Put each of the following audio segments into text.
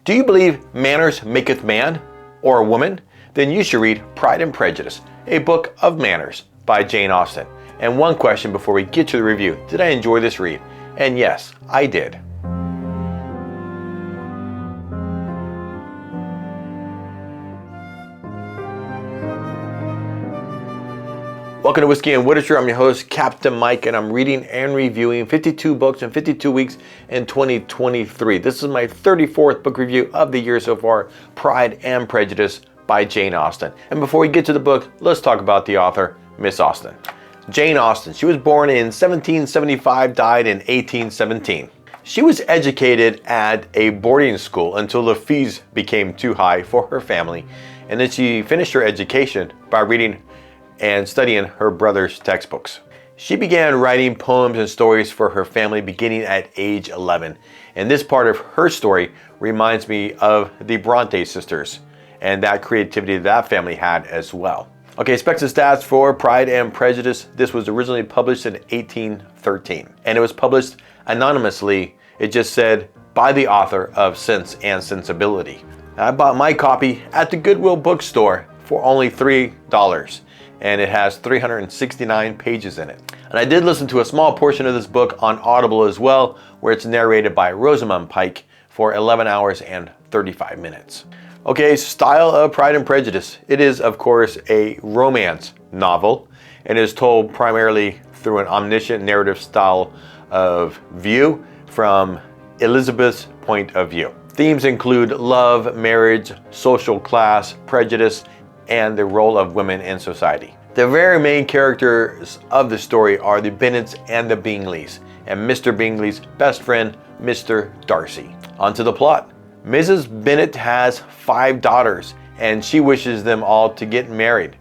Do you believe manners maketh man or a woman? Then you should read Pride and Prejudice, a book of manners by Jane Austen. And one question before we get to the review: did I enjoy this read? And yes, I did. Welcome to Whiskey and Literature. I'm your host, Captain Mike, and I'm reading and reviewing 52 books in 52 weeks in 2023. This is my 34th book review of the year so far, Pride and Prejudice by Jane Austen. And before we get to the book, let's talk about the author, Miss Austen. Jane Austen. She was born in 1775, died in 1817. She was educated at a boarding school until the fees became too high for her family, and then she finished her education by reading and studying her brother's textbooks. She began writing poems and stories for her family beginning at age 11. And this part of her story reminds me of the Bronte sisters and that creativity that family had as well. Okay, specs and stats for Pride and Prejudice. This was originally published in 1813, and it was published anonymously. It just said by the author of Sense and Sensibility. I bought my copy at the Goodwill bookstore for only $3. And it has 369 pages in it. And I did listen to a small portion of this book on Audible as well, where it's narrated by Rosamund Pike for 11 hours and 35 minutes. Okay, style of Pride and Prejudice. It is, of course, a romance novel, and is told primarily through an omniscient narrative style of view from Elizabeth's point of view. Themes include love, marriage, social class, prejudice, and the role of women in society. The very main characters of the story are the Bennets and the Bingleys, and Mr. Bingley's best friend, Mr. Darcy. On to the plot. Mrs. Bennet has 5 daughters, and she wishes them all to get married.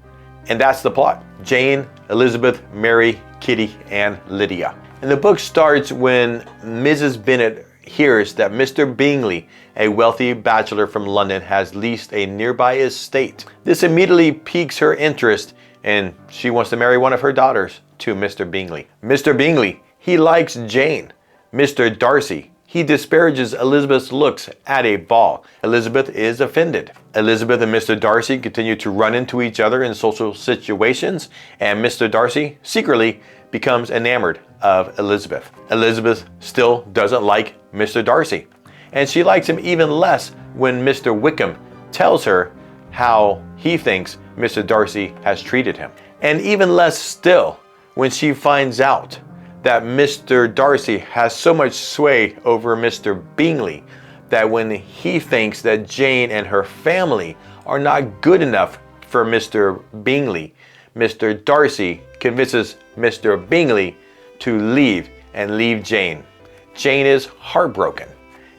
And that's the plot. Jane, Elizabeth, Mary, Kitty, and Lydia. And the book starts when Mrs. Bennet hears that Mr. Bingley, a wealthy bachelor from London, has leased a nearby estate. This immediately piques her interest, and she wants to marry one of her daughters to Mr. Bingley. Mr. Bingley, he likes Jane. Mr. Darcy, he disparages Elizabeth's looks at a ball. Elizabeth is offended. Elizabeth and Mr. Darcy continue to run into each other in social situations, and Mr. Darcy secretly becomes enamored of Elizabeth. Elizabeth still doesn't like Mr. Darcy, and she likes him even less when Mr. Wickham tells her how he thinks Mr. Darcy has treated him. And even less still when she finds out that Mr. Darcy has so much sway over Mr. Bingley that when he thinks that Jane and her family are not good enough for Mr. Bingley, Mr. Darcy convinces Mr. Bingley to leave and leave Jane. Jane is heartbroken.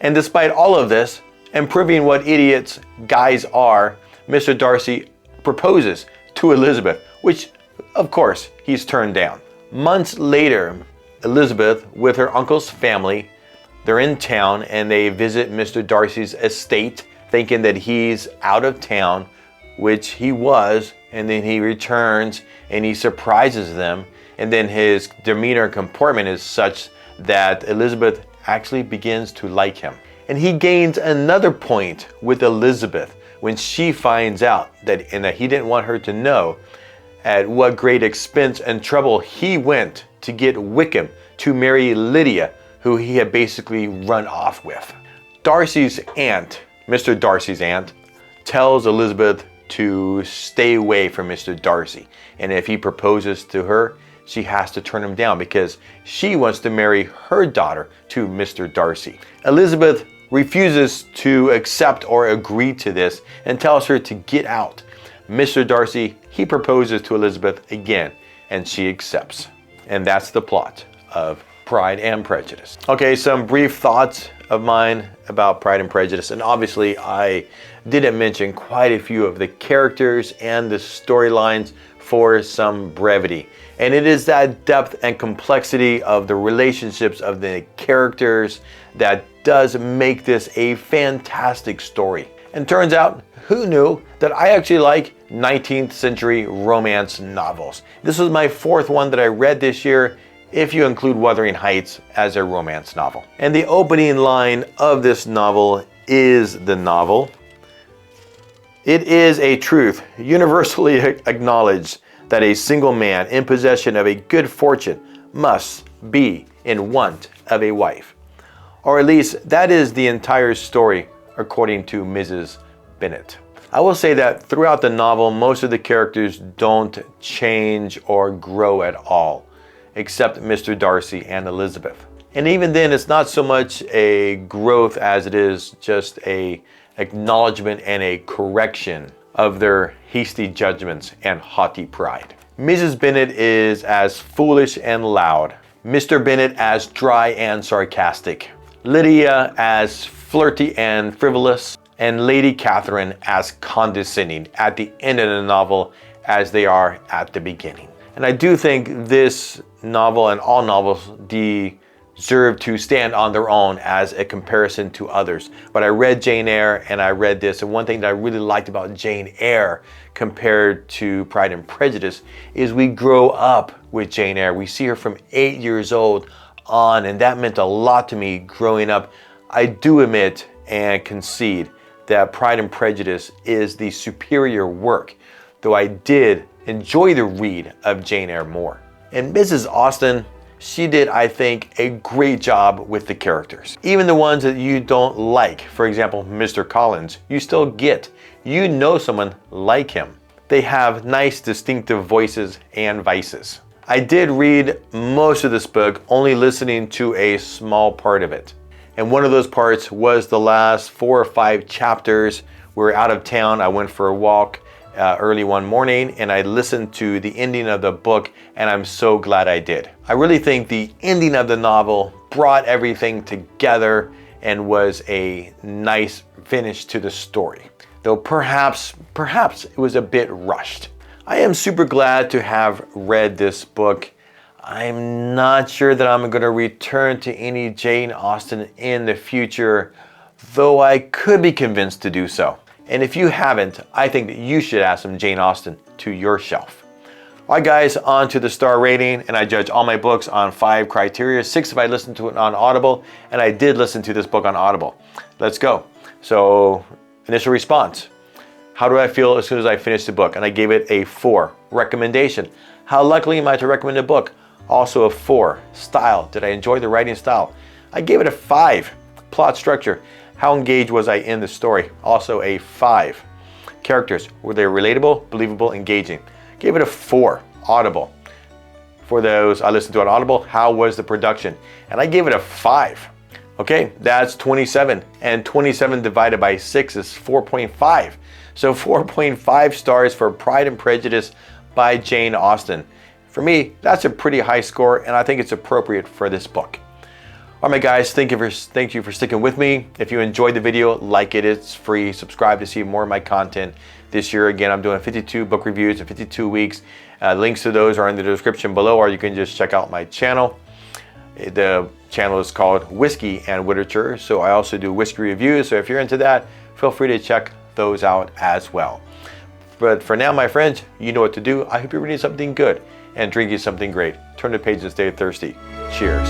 And despite all of this, and proving what idiots guys are, Mr. Darcy proposes to Elizabeth, which, of course, he's turned down. Months later, Elizabeth, with her uncle's family, they're in town and they visit Mr. Darcy's estate, thinking that he's out of town, which he was, and then he returns and he surprises them, and then his demeanor and comportment is such that Elizabeth actually begins to like him. And he gains another point with Elizabeth when she finds out that he didn't want her to know at what great expense and trouble he went to get Wickham to marry Lydia, who he had basically run off with. Darcy's aunt, Mr. Darcy's aunt, tells Elizabeth to stay away from Mr. Darcy, and if he proposes to her, she has to turn him down because she wants to marry her daughter to Mr. Darcy. Elizabeth refuses to accept or agree to this and tells her to get out. Mr. Darcy, he proposes to Elizabeth again, and she accepts. And that's the plot of Pride and Prejudice. Okay, some brief thoughts of mine about Pride and Prejudice. And obviously, I didn't mention quite a few of the characters and the storylines for some brevity. And it is that depth and complexity of the relationships of the characters that does make this a fantastic story. And turns out, who knew that I actually like 19th century romance novels. This was my 4th one that I read this year, if you include Wuthering Heights as a romance novel. And the opening line of this novel is the novel. It is a truth universally acknowledged that a single man in possession of a good fortune must be in want of a wife. Or at least that is the entire story according to Mrs. Bennet. I will say that throughout the novel, most of the characters don't change or grow at all, except Mr. Darcy and Elizabeth. And even then, it's not so much a growth as it is just a acknowledgement and a correction of their hasty judgments and haughty pride. Mrs. Bennet is as foolish and loud, Mr. Bennet as dry and sarcastic, Lydia as flirty and frivolous, and Lady Catherine as condescending at the end of the novel as they are at the beginning. And I do think this novel and all novels deserve to stand on their own as a comparison to others. But I read Jane Eyre and I read this, and one thing that I really liked about Jane Eyre compared to Pride and Prejudice is we grow up with Jane Eyre. We see her from 8 years old on, and that meant a lot to me growing up. I do admit and concede that Pride and Prejudice is the superior work, though I did enjoy the read of Jane Eyre more. And Mrs. Austen, she did, I think, a great job with the characters. Even the ones that you don't like, for example, Mr. Collins, you still get. You know someone like him. They have nice, distinctive voices and vices. I did read most of this book, only listening to a small part of it. And one of those parts was the last 4 or 5 chapters. We were out of town. I went for a walk early one morning and I listened to the ending of the book, and I'm so glad I did. I really think the ending of the novel brought everything together and was a nice finish to the story. Though perhaps it was a bit rushed. I am super glad to have read this book. I'm not sure that I'm going to return to any Jane Austen in the future, though I could be convinced to do so. And if you haven't, I think that you should add some Jane Austen to your shelf. All right, guys, on to the star rating, and I judge all my books on 5 criteria, 6 if I listened to it on Audible, and I did listen to this book on Audible. Let's go. So, initial response. How do I feel as soon as I finished the book? And I gave it a 4. Recommendation. How likely am I to recommend a book? Also a 4. Style. Did I enjoy the writing style? I gave it a 5. Plot structure. How engaged was I in the story? Also a 5. Characters. Were they relatable, believable, engaging? Gave it a 4. Audible. For those I listened to on Audible, how was the production? And I gave it a 5. Okay, that's 27. And 27 divided by 6 is 4.5. So 4.5 stars for Pride and Prejudice by Jane Austen. For me, that's a pretty high score, and I think it's appropriate for this book. All right, guys, thank you for sticking with me. If you enjoyed the video, like it, it's free. Subscribe to see more of my content. This year, again, I'm doing 52 book reviews in 52 weeks. Links to those are in the description below, or you can just check out my channel. The channel is called Whiskey and Literature, so I also do whiskey reviews. So if you're into that, feel free to check those out as well. But for now, my friends, you know what to do. I hope you're reading something good and drinking something great. Turn the page and stay thirsty. Cheers.